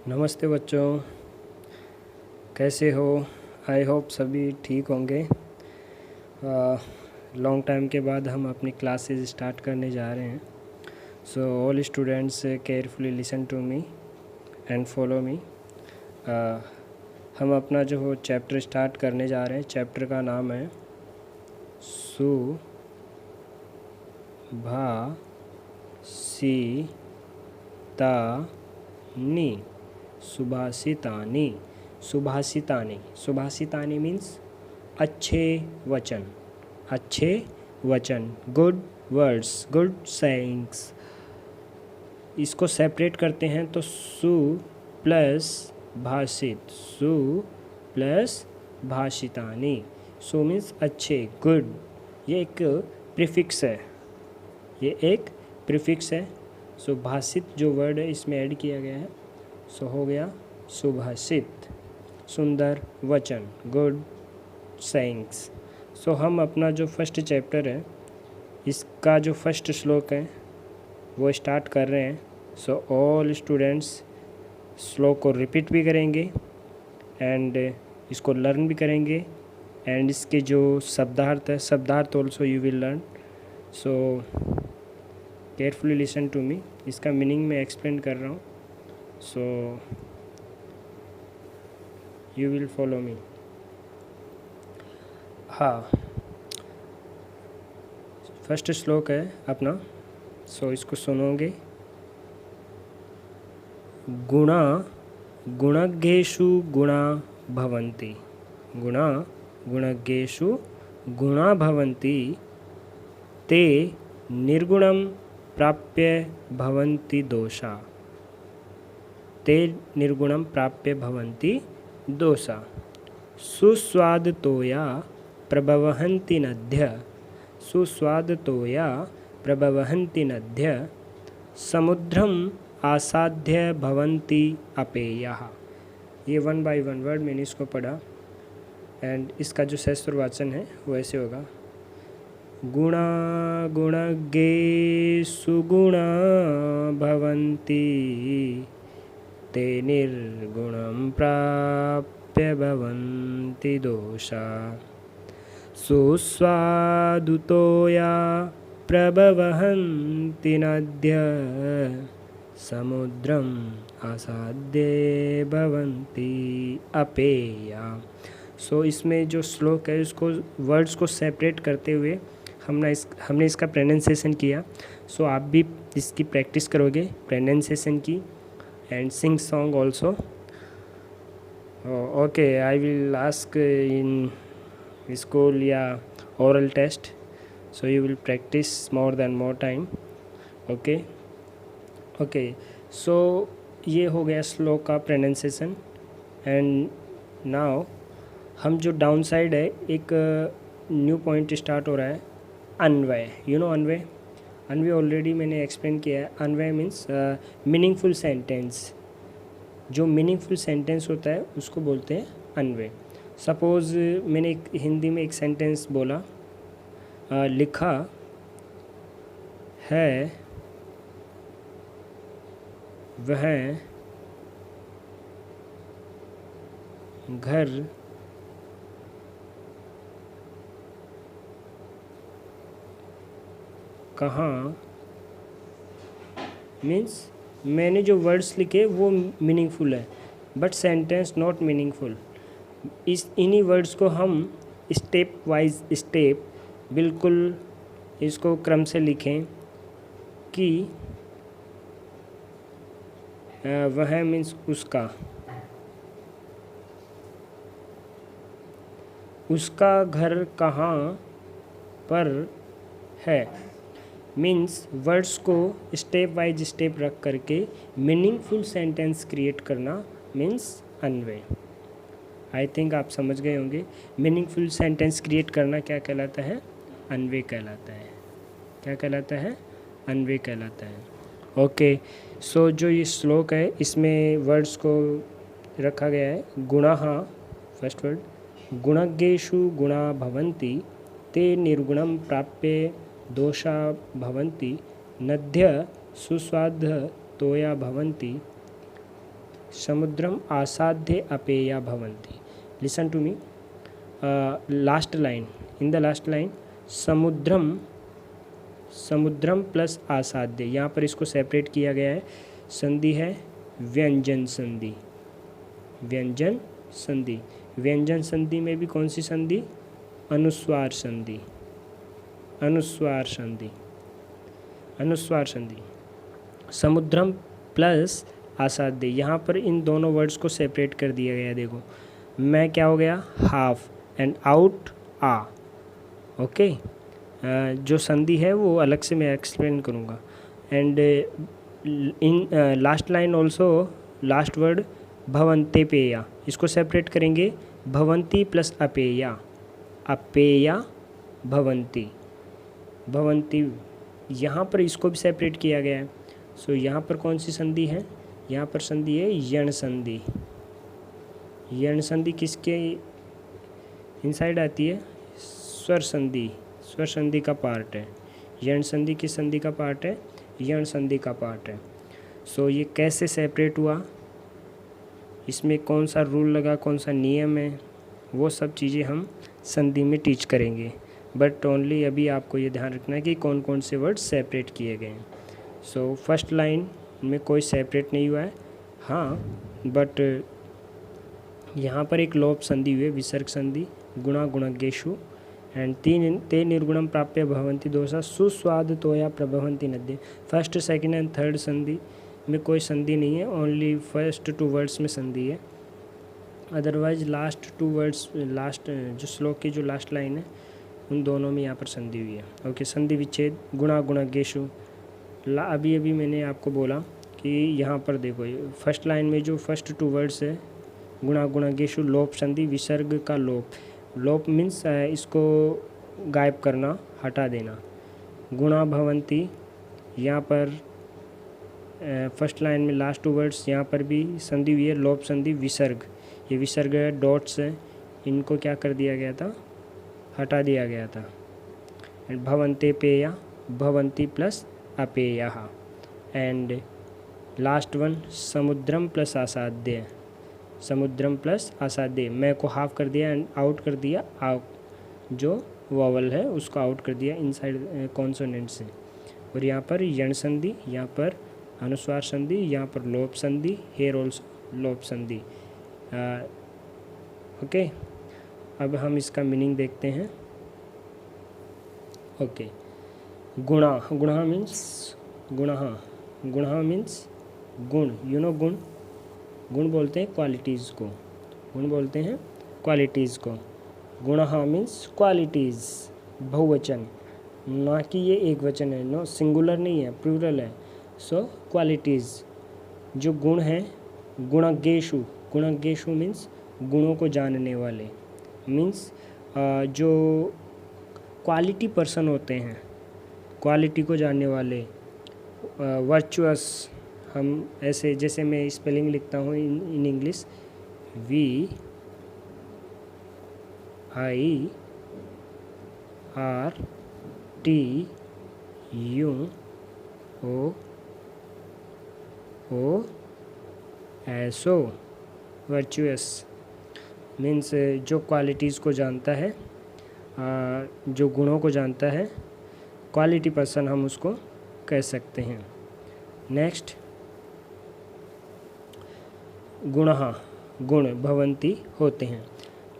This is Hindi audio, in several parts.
नमस्ते बच्चों, कैसे हो? आई होप सभी ठीक होंगे। लॉन्ग टाइम के बाद हम अपनी क्लासेस स्टार्ट करने जा रहे हैं। So all students carefully listen to me and follow me. हम अपना जो चैप्टर स्टार्ट करने जा रहे हैं, चैप्टर का नाम है सुभाषितानि। सुभाषितानि सुभाषितानि सुभाषितानि मीन्स अच्छे वचन, अच्छे वचन, गुड वर्ड्स, गुड सेइंग्स। इसको सेपरेट करते हैं तो सु प्लस भाषित, सु प्लस भाषितानि। सु मीन्स अच्छे, गुड। ये एक प्रीफिक्स है, ये एक प्रीफिक्स है। सो भाषित जो वर्ड है इसमें ऐड किया गया है, सो हो गया सुभाषित, सुंदर वचन, गुड सेइंग्स। सो हम अपना जो फर्स्ट चैप्टर है इसका जो फर्स्ट श्लोक है वो स्टार्ट कर रहे हैं। सो ऑल स्टूडेंट्स श्लोक को रिपीट भी करेंगे एंड इसको लर्न भी करेंगे एंड इसके जो शब्दार्थ है, शब्दार्थ also you will learn. So carefully listen to me. इसका मीनिंग मैं एक्सप्लेन कर रहा हूँ, so you will follow me. हाँ, फर्स्ट श्लोक है अपना, सो इसको सुनोगे। गुणा गुणज्ञेषु गुणा भवन्ति, गुणा गुणज्ञेषु गुणा भवन्ति, ते निर्गुणं प्राप्य भवन्ति दोषा, ते निर्गुणं प्राप्य भवन्ति दोषा। सुस्वादतोया प्रभवन्ति नद्य, सुस्वादतोया प्रभवन्ति नद्य, समुद्रम आसाद्य भवन्ति अपेयः। ये 1 बाय 1 वर्ड मैंने इसको पढ़ा एंड इसका जो शास्त्र वाचन है वो ऐसे होगा। गुणा गुणज्ञेषु गुणा भवन्ति, ते निर्गुणं प्राप्य भवन्ति दोषा। सुस्वादुतोया प्रभवन्ति नद्य, समुद्रम आसाद्य भवन्ति अपेया। सो इसमें जो श्लोक है उसको वर्ड्स को सेपरेट करते हुए हमने इसका प्रोनाउंसिएशन किया। सो आप भी इसकी प्रैक्टिस करोगे प्रोनाउंसिएशन की and sing song also. Okay, I will ask in school या oral test, so you will practice more time. Okay, so ये हो गया श्लोक का प्रोनाउंसिएशन। एंड नाउ हम जो डाउन साइड है एक न्यू पॉइंट स्टार्ट हो रहा है, अन्वय। You know Anvay? Anvay already मैंने एक्सप्लेन किया है। अन्वय मीन्स मीनिंगफुल सेंटेंस। जो मीनिंगफुल सेंटेंस होता है उसको बोलते हैं अन्वय। सपोज़ मैंने हिंदी में एक सेंटेंस बोला, लिखा है वह घर कहाँ, मीन्स मैंने जो वर्ड्स लिखे वो मीनिंगफुल है बट सेंटेंस नॉट मीनिंगफुल। इन्हीं वर्ड्स को हम स्टेप वाइज स्टेप बिल्कुल इसको क्रम से लिखें कि वह मीन्स उसका घर कहाँ पर है। मीन्स वर्ड्स को स्टेप वाइज स्टेप रख करके मीनिंगफुल सेंटेंस क्रिएट करना मीन्स अन्वय। आई थिंक आप समझ गए होंगे। मीनिंगफुल सेंटेंस क्रिएट करना क्या कहलाता है? अन्वय कहलाता है। क्या कहलाता है? अन्वय कहलाता है। ओके, सो जो ये श्लोक है इसमें वर्ड्स को रखा गया है। गुणाः, फर्स्ट वर्ड, गुणज्ञेषु गुणा भवन्ति, ते निर्गुणं प्राप्य दोषा भवन्ति, नद्य सुस्वाद तोया भवन्ति, समुद्रम आसाध्य अपेया भवन्ति। Listen to me, last line, in the last line समुद्रम, समुद्रम प्लस आसाध्य, यहाँ पर इसको सेपरेट किया गया है। संधि है व्यंजन संधि, व्यंजन संधि। व्यंजन संधि में भी कौन सी संधि? अनुस्वार संधि, अनुस्वार संधि, अनुस्वार संधि। समुद्रम प्लस आसाध्य, यहाँ पर इन दोनों वर्ड्स को सेपरेट कर दिया गया। देखो मैं क्या हो गया? हाफ एंड आउट आ। ओके, जो संधि है वो अलग से मैं एक्सप्लेन करूँगा। And in last line also, last word भवन्ते पेया, इसको सेपरेट करेंगे। भवन्ति प्लस अपेया, अपेया भवन्ति, भवन्ति। यहाँ पर इसको भी सेपरेट किया गया है। सो यहाँ पर कौन सी संधि है? यहाँ पर संधि है यण संधि। यण संधि किसके इनसाइड आती है? स्वर संधि, स्वर संधि का पार्ट है। यण संधि किस संधि का पार्ट है? यण संधि का पार्ट है। सो ये कैसे सेपरेट हुआ, इसमें कौन सा रूल लगा, कौन सा नियम है, वो सब चीज़ें हम संधि में टीच करेंगे। बट ओनली अभी आपको ये ध्यान रखना है कि कौन कौन से वर्ड सेपरेट किए गए हैं। सो फर्स्ट लाइन में कोई सेपरेट नहीं हुआ है, हाँ, बट यहाँ पर एक लोप संधि हुई है, विसर्ग संधि, गुणा गुणज्ञेषु। एंड ते निर्गुणम प्राप्य भवन्ति दोषा सुस्वाद तोया प्रभवन्ति नद्य। फर्स्ट, सेकंड एंड थर्ड संधि में कोई संधि नहीं है, ओनली फर्स्ट 2 वर्ड्स में संधि है। अदरवाइज लास्ट 2 वर्ड्स, लास्ट जो श्लोक की जो लास्ट लाइन है उन दोनों में यहाँ पर संधि हुई है। ओके, संधि विच्छेद गुणा गुणज्ञेषु। अभी अभी मैंने आपको बोला कि यहाँ पर देखो फर्स्ट लाइन में जो फर्स्ट 2 वर्ड्स है गुणा गुणज्ञेषु, लोप संधि, विसर्ग का लोप। लोप मीन्स इसको गायब करना, हटा देना। गुणा भवन्ति, यहाँ पर फर्स्ट लाइन में लास्ट 2 वर्ड्स यहाँ पर भी संधि हुई है, लोप संधि, विसर्ग। ये विसर्ग डॉट्स है, इनको क्या कर दिया गया था? हटा दिया गया था। एंड भवन्ते पेया, भवन्ति प्लस अपेया। एंड लास्ट वन समुद्रम प्लस आसाध्य, समुद्रम प्लस आसाध्य। मैं को हाफ कर दिया एंड आउट कर दिया, जो वॉवल है उसको आउट कर दिया इनसाइड कॉन्सोनेंट से। और यहाँ पर यण संधि, यहाँ पर अनुस्वार संधि, यहाँ पर लोप संधि, हेयर ऑल्सो लोप संधि। ओके, अब हम इसका मीनिंग देखते हैं। ओके, गुणा, गुणा मीन्स गुणा, गुणा मीन्स गुण, यू नो गुण, गुण बोलते हैं क्वालिटीज़ को, गुण बोलते हैं क्वालिटीज़ को। गुणा मीन्स क्वालिटीज़, बहुवचन, ना कि ये एक वचन है, नो, सिंगुलर नहीं है, प्लूरल है। सो क्वालिटीज़, जो गुण हैं, गुणज्ञेषु, गुणज्ञेषु मीन्स गुणों को जानने वाले, मीन्स जो क्वालिटी पर्सन होते हैं, क्वालिटी को जानने वाले। वर्चुअस, हम ऐसे जैसे मैं स्पेलिंग लिखता हूँ in English, VIRTUOUS। Virtuous means जो क्वालिटीज़ को जानता है, जो गुणों को जानता है, क्वालिटी पर्सन हम उसको कह सकते हैं। नेक्स्ट, गुणः, गुण भवन्ति होते हैं।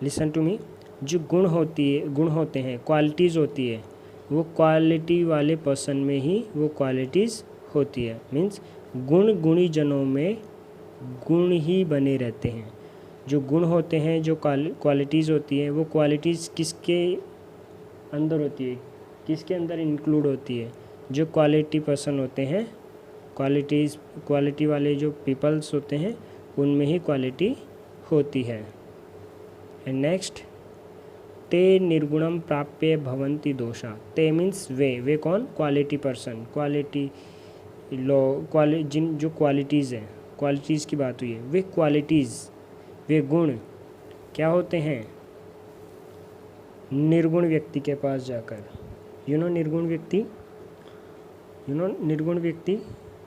लिसन टू मी, जो गुण होते हैं, क्वालिटीज़ होती है, वो क्वालिटी वाले पर्सन में ही वो क्वालिटीज़ होती है। मीन्स गुण गुणी जनों में गुण ही बने रहते हैं। जो गुण होते हैं, जो क्वालिटीज़ होती है, वो क्वालिटीज़ किसके अंदर होती है, किसके अंदर इंक्लूड होती है? जो क्वालिटी पर्सन होते हैं, क्वालिटी वाले जो पीपल्स होते हैं, उनमें ही क्वालिटी होती है। एंड नेक्स्ट, ते निर्गुणम प्राप्य भवन्ति दोषा। ते मीन्स वे कौन? क्वालिटी पर्सन, क्वालिटी जिन जो क्वालिटीज़ हैं, क्वालिटीज़ की बात हुई है, वे क्वालिटीज़, वे गुण क्या होते हैं? निर्गुण व्यक्ति के पास जाकर, निर्गुण व्यक्ति, निर्गुण व्यक्ति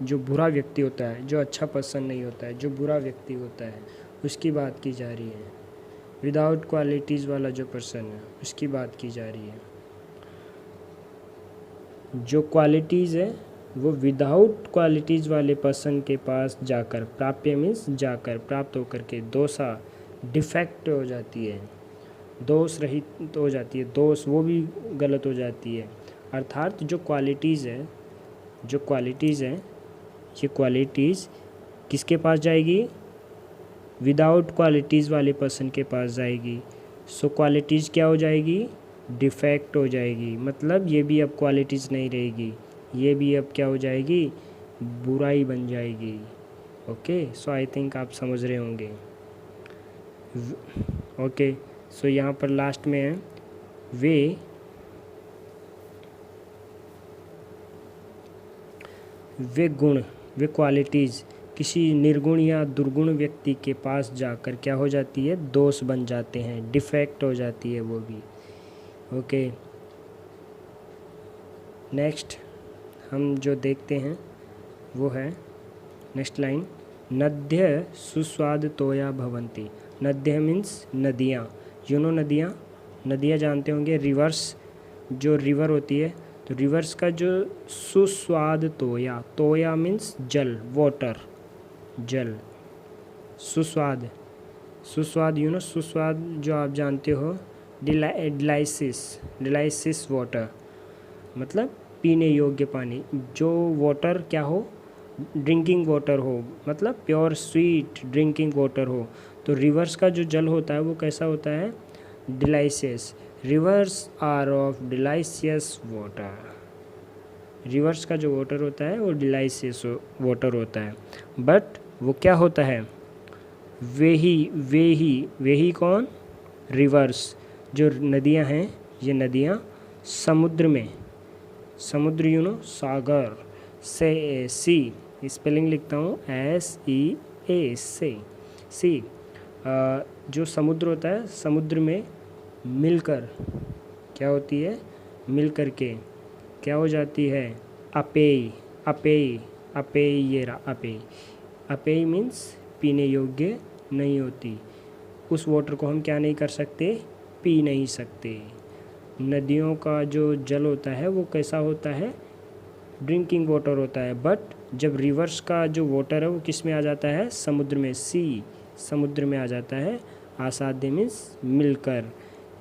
जो बुरा व्यक्ति होता है, जो अच्छा पर्सन नहीं होता है, जो बुरा व्यक्ति होता है, उसकी बात की जा रही है। विदाउट क्वालिटीज़ वाला जो पर्सन है उसकी बात की जा रही है। जो क्वालिटीज़ है वो विदाउट क्वालिटीज़ वाले पर्सन के पास जाकर, प्राप्य मीन्स जाकर, प्राप्त होकर के दोषा डिफेक्ट हो जाती है, दोष रहित हो जाती है, दोष वो भी गलत हो जाती है। अर्थात जो क्वालिटीज़ है ये क्वालिटीज़ किसके पास जाएगी? विदाउट क्वालिटीज़ वाले पर्सन के पास जाएगी। सो क्वालिटीज़ क्या हो जाएगी? डिफेक्ट हो जाएगी। मतलब ये भी अब क्वालिटीज़ नहीं रहेगी, ये भी अब क्या हो जाएगी? बुराई बन जाएगी। ओके, सो आई थिंक आप समझ रहे होंगे। ओके, सो यहाँ पर लास्ट में है वे गुण, वे क्वालिटीज़ किसी निर्गुण या दुर्गुण व्यक्ति के पास जाकर क्या हो जाती है? दोष बन जाते हैं, डिफेक्ट हो जाती है वो भी। ओके, नेक्स्ट हम जो देखते हैं वो है नेक्स्ट लाइन, नद्य सुस्वाद तोया भवंती। नद्य मीन्स नदियाँ, नदियाँ जानते होंगे, रिवर्स, जो रिवर होती है, तो रिवर्स का जो सुस्वाद तोया मीन्स जल, वाटर, जल, सुस्वाद सुस्वाद जो आप जानते हो, डिलाइसिस वाटर, मतलब पीने योग्य पानी। जो वाटर क्या हो? ड्रिंकिंग वाटर हो, मतलब प्योर स्वीट ड्रिंकिंग वाटर हो। तो रिवर्स का जो जल होता है वो कैसा होता है? Delicious. Rivers are of delicious water. Rivers का जो वाटर होता है वो डिलाइसियस वाटर होता है। बट वो क्या होता है? वे ही कौन? रिवर्स। जो नदियां हैं, ये नदियां समुद्र में, समुद्र सागर से, सी स्पेलिंग लिखता हूँ SEA से, सी, जो समुद्र होता है, समुद्र में मिलकर क्या होती है? मिलकर के क्या हो जाती है? अपेय मीन्स पीने योग्य नहीं होती। उस वाटर को हम क्या नहीं कर सकते? पी नहीं सकते। नदियों का जो जल होता है वो कैसा होता है? ड्रिंकिंग वाटर होता है। बट जब रिवर्स का जो वाटर है वो किस में आ जाता है? समुद्र में, सी, समुद्र में आ जाता है। आसाद्य मीन्स मिलकर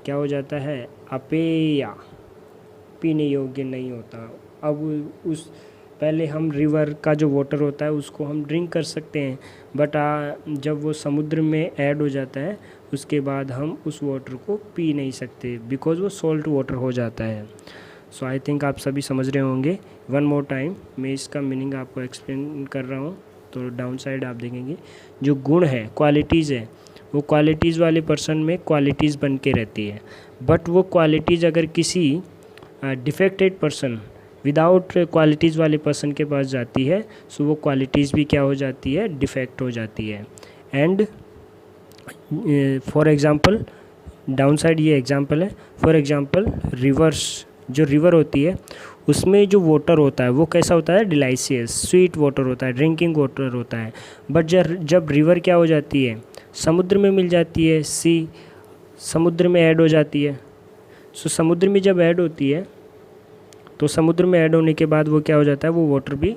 क्या हो जाता है? अपेया, पीने योग्य नहीं होता। अब उस पहले हम रिवर का जो वाटर होता है उसको हम ड्रिंक कर सकते हैं, बट जब वो समुद्र में ऐड हो जाता है उसके बाद हम उस वाटर को पी नहीं सकते, बिकॉज़ वो सॉल्ट वाटर हो जाता है। सो आई थिंक आप सभी समझ रहे होंगे। वन मोर टाइम मैं इसका मीनिंग आपको एक्सप्लेन कर रहा हूँ। तो डाउन साइड आप देखेंगे जो गुण है, क्वालिटीज़ है, वो क्वालिटीज़ वाले पर्सन में क्वालिटीज़ बन के रहती है। बट वो क्वालिटीज़ अगर किसी डिफेक्टेड पर्सन, विदाउट क्वालिटीज़ वाले पर्सन के पास जाती है, सो वो क्वालिटीज़ भी क्या हो जाती है? डिफेक्ट हो जाती है। And for example, down side ये एग्ज़ाम्पल है। फॉर एग्ज़ाम्पल रिवर्स, जो रिवर होती है उसमें जो वाटर होता है वो कैसा होता है? डिलाइसियस, स्वीट वाटर होता है, ड्रिंकिंग वाटर होता है। बट जब रिवर क्या हो जाती है? समुद्र में मिल जाती है, सी, समुद्र में ऐड हो जाती है। सो समुद्र में जब ऐड होती है तो समुद्र में ऐड होने के बाद वो क्या हो जाता है? वो वाटर भी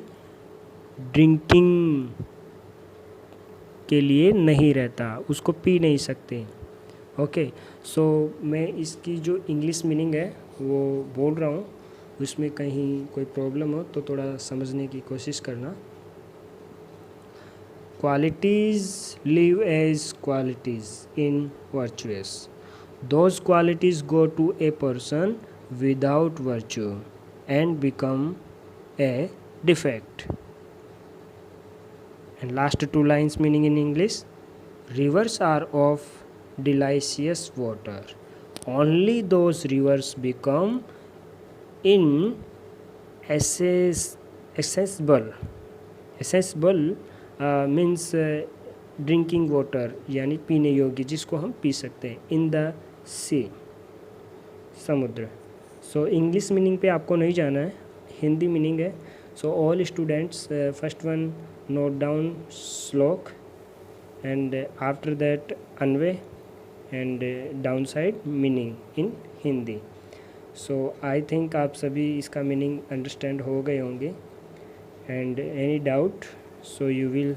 ड्रिंकिंग के लिए नहीं रहता, उसको पी नहीं सकते। ओके, सो मैं इसकी जो इंग्लिश मीनिंग है वो बोल रहा हूँ, उसमें कहीं कोई प्रॉब्लम हो तो थोड़ा समझने की कोशिश करना। Qualities live as qualities in virtuous. Those qualities go to a person without virtue and become a defect. And last two lines meaning in English, rivers are of delicious water. Only those rivers become inaccessible. Accessible means drinking water, यानी पीने योग्य, जिसको हम पी सकते हैं। इन द सी, समुद्र। सो इंग्लिश मीनिंग पे आपको नहीं जाना है, हिंदी मीनिंग है, So all students, first one note down slok, and after that Anvay, and downside meaning in Hindi. So I think आप सभी इसका मीनिंग अंडरस्टैंड हो गए होंगे. And any doubt, so you will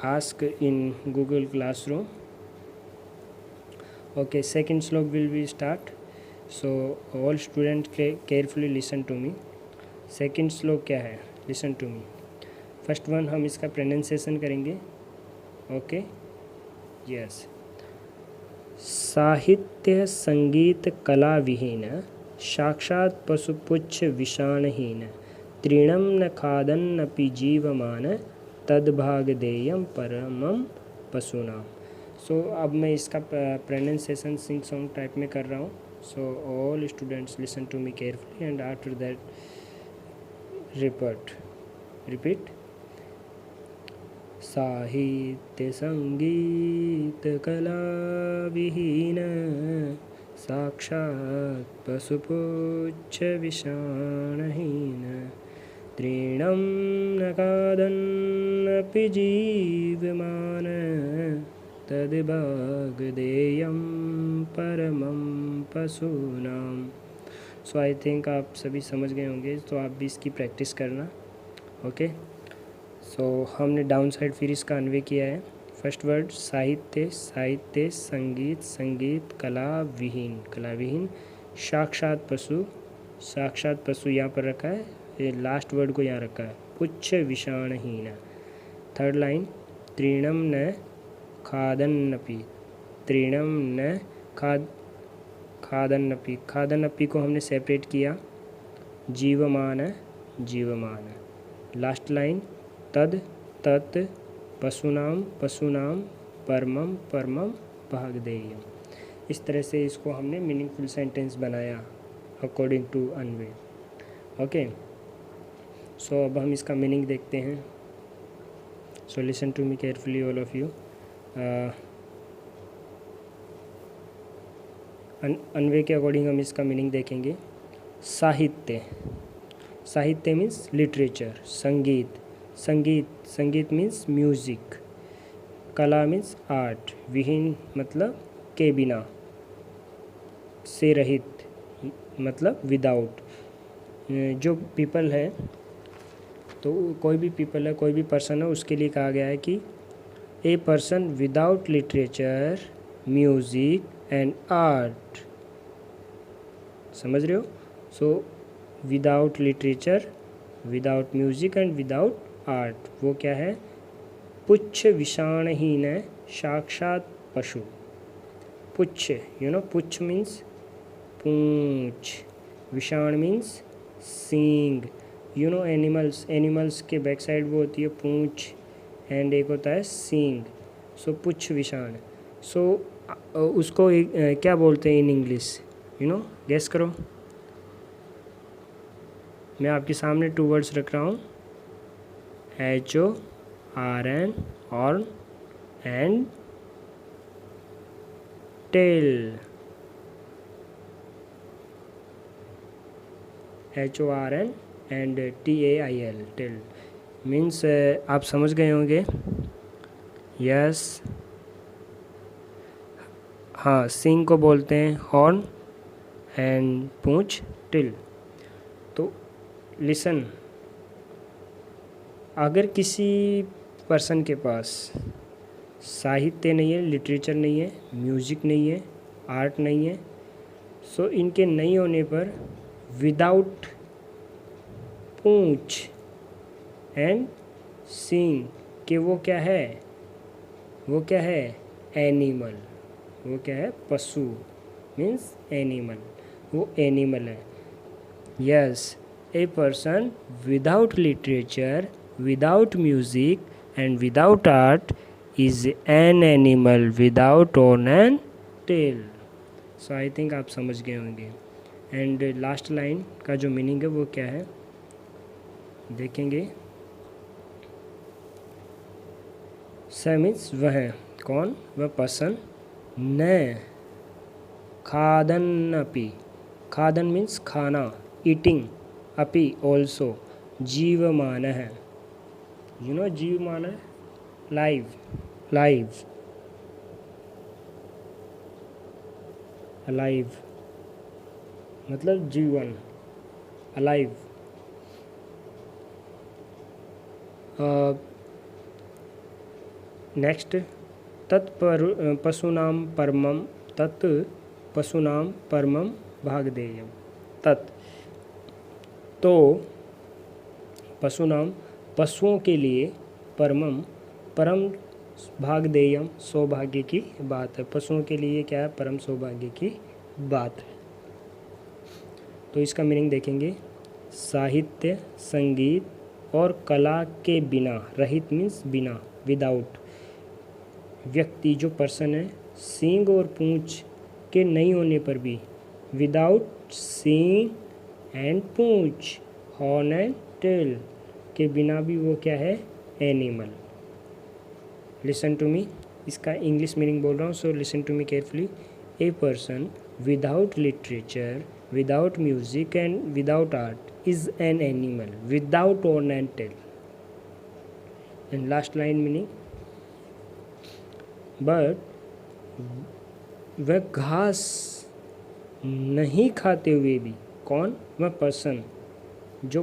ask in Google Classroom. Okay, second slok will be start. So all students carefully listen to me. Second स्लोक क्या है, listen to me. First one हम इसका प्रोनाउंसिएशन करेंगे. Okay, yes. साहित्य संगीत कला विहीन, साक्षात पशुपुच्छ विषाणहीन, तृणम न खादन्नपि जीवमान, तद्भागधेयम परमम पशूनाम. सो अब मैं इसका प्रोनाउंसिएशन सिंग सॉन्ग टाइप में कर रहा हूँ. So all students listen to me carefully and after that repeat. साहित्य संगीत कला विहीन, साक्षात पशुपुच्छ विषाणहीन, तृणं न खादन्नपि जीवमान, तद्भागधेयं परमं पशूनाम. सो आई थिंक आप सभी समझ गए होंगे, तो आप भी इसकी प्रैक्टिस करना. ओके. सो हमने डाउन साइड फिर इसका अन्वय किया है. फर्स्ट वर्ड साहित्य, साहित्य, संगीत, संगीत, कला विहीन, कला विहीन, साक्षात पशु, साक्षात पशु यहाँ पर रखा है, ये लास्ट वर्ड को यहाँ रखा है, पुच्छ विषाणहीन. थर्ड लाइन तृणम न खादन्नपि, तृणम न खादन्नपि, खादन्नपि को हमने सेपरेट किया, जीवमान, जीवमान. लास्ट लाइन तद, तत्, पशुनाम, पशुनाम, परमम, परमम, भागधेयम. इस तरह से इसको हमने मीनिंगफुल सेंटेंस बनाया अकॉर्डिंग टू अन्वय. ओके. सो अब हम इसका मीनिंग देखते हैं. So listen to me carefully all of you. अन्वय के अकॉर्डिंग हम इसका मीनिंग देखेंगे. साहित्य, साहित्य मीन्स लिटरेचर. संगीत, संगीत, संगीत मीन्स म्यूज़िक. कला मीन्स आर्ट. विहीन मतलब के बिना, से रहित मतलब विदाउट. जो पीपल है, तो कोई भी पीपल है, कोई भी पर्सन है, उसके लिए कहा गया है कि a person without literature, music and art. समझ रहे हो? So without literature, without music and without art, वो क्या है? पुच्छ विषाणहीन, साक्षात पशु. पुच्छ, यू नो, पुच्छ मीन्स पूंछ, विषाण मीन्स सींग. यू नो एनिमल्स, एनिमल्स के बैक साइड वो होती है पूंछ, एंड एक होता है सींग. सो पुच्छ विषाण. सो उसको क्या बोलते हैं in English? You know, guess करो. मैं आपके सामने टू वर्ड्स रख रहा हूँ, HORN, horn, and tail. HORN and TAIL, tail means आप समझ गए होंगे. यस, हाँ, सिंग को बोलते हैं हॉर्न एंड पूंछ टिल. तो लिसन, अगर किसी पर्सन के पास साहित्य नहीं है, लिटरेचर नहीं है, म्यूज़िक नहीं है, आर्ट नहीं है, सो इनके नहीं होने पर विदाउट पूंछ एंड सींग कि वो क्या है? वो क्या है? एनिमल. वो क्या है? पशु मीन्स एनिमल. वो एनिमल है. Yes, a person without literature, without music and without art is an animal without horn and tail. So I think आप समझ गए होंगे. एंड लास्ट लाइन का जो मीनिंग है वो क्या है देखेंगे. स मीन्स वह, कौन? वह पर्सन. न खादन्नपि, खादन मीन्स खाना, ईटिंग, अपि ऑल्सो, जीवमानः, यू नो जीवमानः, लाइव, लाइव, अलाइव मतलब जीवन, अलाइव। नेक्स्ट, पशूनां परमं, तत् पशूनां परमं भागधेयम्। तत् तो पशूनां पशुओं के लिए, परमम परम भागधेयम सौभाग्य की बात है। पशुओं के लिए क्या है? परम सौभाग्य की बात है। तो इसका मीनिंग देखेंगे, साहित्य, संगीत और कला के बिना, रहित मीन्स बिना, विदाउट, व्यक्ति जो पर्सन है, सींग और पूंछ के नहीं होने पर भी, without seeing and Poonch, horn and tell के बिना भी वो क्या है? एनिमल। लिसन टू मी, इसका इंग्लिश मीनिंग बोल रहा हूँ, so listen to me carefully. A person without literature, without music and without art is an animal without horn and tail. And last line meaning, but वह घास नहीं खाते हुए भी, कौन? वह पर्सन, जो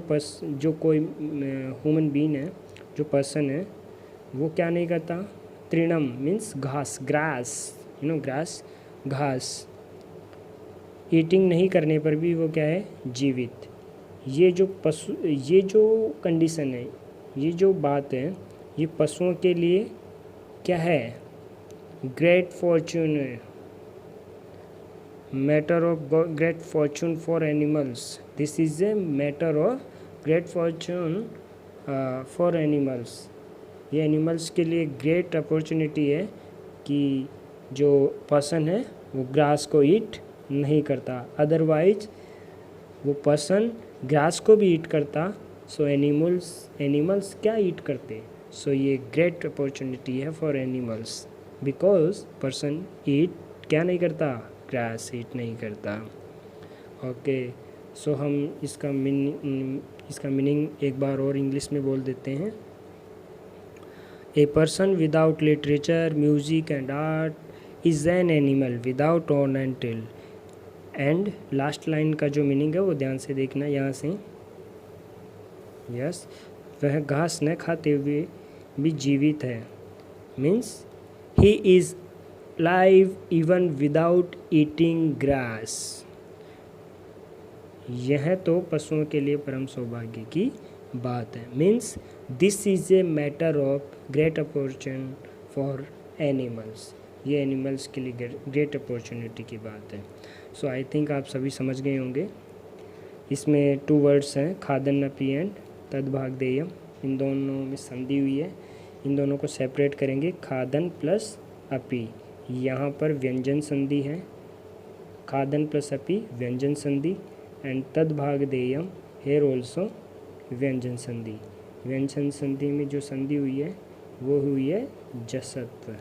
कोई ह्यूमन बीइंग है, जो पर्सन है, वो क्या नहीं करता? तृणम मीन्स घास, ग्रास, यू नो ग्रास, घास, ईटिंग नहीं करने पर भी वो क्या है? जीवित। ये जो पशु, ये जो कंडीशन है, ये जो बात है, ये पशुओं के लिए क्या है? ग्रेट फॉर्चून है, matter of great Fortune for animals. This is a matter of great Fortune for animals. ये एनिमल्स के लिए ग्रेट अपॉर्चुनिटी है कि जो पर्सन है वो ग्रास को ईट नहीं करता, अदरवाइज वो पर्सन ग्रास को भी ईट करता। सो एनिमल्स क्या ईट करते? सो ये ग्रेट अपॉर्चुनिटी है फॉर एनिमल्स, बिकॉज पर्सन ईट क्या नहीं करता? ग्रास ईट नहीं करता। ओके, सो हम इसका मीनिंग एक बार और इंग्लिश में बोल देते हैं। A person without literature, music and art is an animal without horn and tail. And last line का जो मीनिंग है वो ध्यान से देखना यहाँ से। यस, वह घास न खाते हुए भी जीवित है, means he is live even without eating grass. यह तो पशुओं के लिए परम सौभाग्य की बात है, means this is a matter of great opportune for animals. ये एनिमल्स के लिए ग्रेट अपॉर्चुनिटी की बात है। सो आई थिंक आप सभी समझ गए होंगे। इसमें 2 वर्ड्स हैं, खादन्नपि एंड तद्भागधेयम। इन दोनों में संधि हुई है, इन दोनों को सेपरेट करेंगे। खादन प्लस अपि, यहाँ पर व्यंजन संधि है, खादन प्लस अपि व्यंजन संधि। एंड तद्भागधेयम हेयर ऑल्सो व्यंजन संधि। व्यंजन संधि में जो संधि हुई है वो हुई है जसत्व।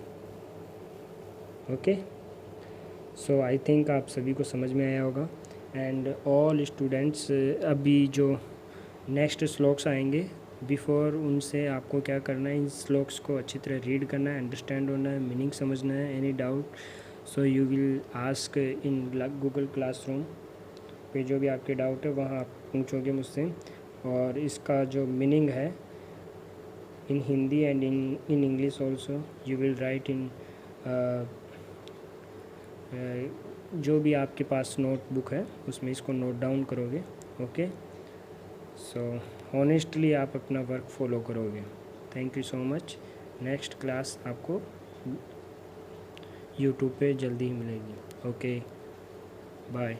ओके, सो आई थिंक आप सभी को समझ में आया होगा। एंड ऑल स्टूडेंट्स, अभी जो नेक्स्ट श्लोक्स आएंगे, बिफोर उनसे आपको क्या करना है? इन श्लोक्स को अच्छी तरह रीड करना है, अंडरस्टैंड होना है, मीनिंग समझना है। Any doubt so you will ask in Google classroom पे, जो भी आपके डाउट है वहाँ आप पूछोगे मुझसे। और इसका जो मीनिंग है in Hindi and in English also you will write in जो भी आपके पास नोटबुक है उसमें इसको नोट डाउन करोगे। ओके, सो ऑनेस्टली आप अपना वर्क फॉलो करोगे। Thank you so much. Next class आपको यूट्यूब पे जल्दी ही मिलेगी। Okay, bye.